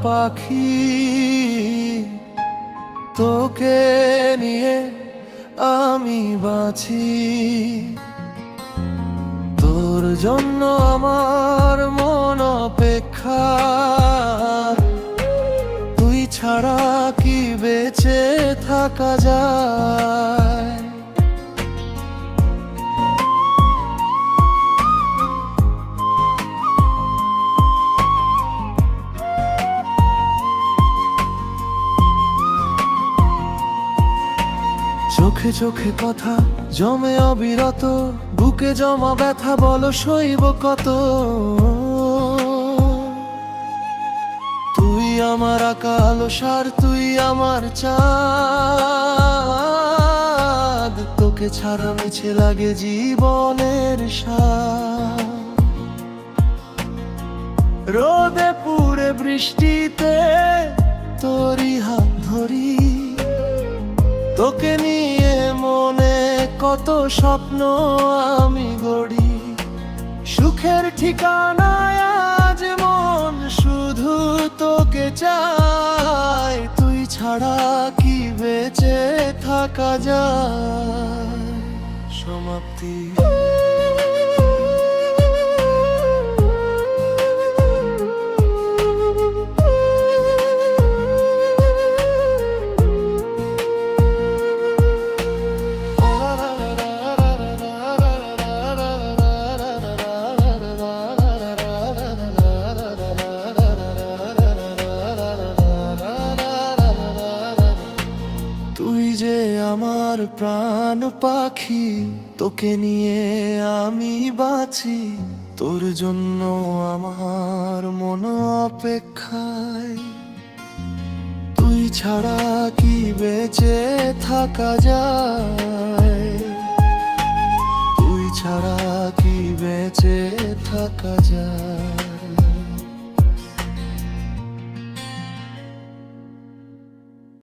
পাখি, তোকে নিয়ে আমি বাঁচি। তোর জন্য আমার মন অপেক্ষা, তুই ছাড়া কি বেঁচে থাকা যায়। চোখে চোখে কথা জমে অবিরত, বুকে জমা ব্যথা বলো সইব কত। তুই আমার আকালো সার, তুই আমার চাঁদ, তোকে ছাড়া মিছে লাগে জীবনের স্বাদ। রোদে পুড়ে বৃষ্টিতে তোরই হাত ধরি, তোকে নিয়ে মনে কত স্বপ্ন আমি গড়ি। সুখের ঠিকানায় আজ মন শুধু তোকে চায়, তুই ছাড়া কি বেঁচে থাকা যায়। সমাপ্তি। তুই যে আমার প্রাণ পাখি, তোকে নিয়ে আমি বাঁচি। তোর জন্য আমার মন অপেক্ষায়, তুই ছাড়া কি বেঁচে থাকা যায়। তুই ছাড়া কি বেঁচে থাকা যায়।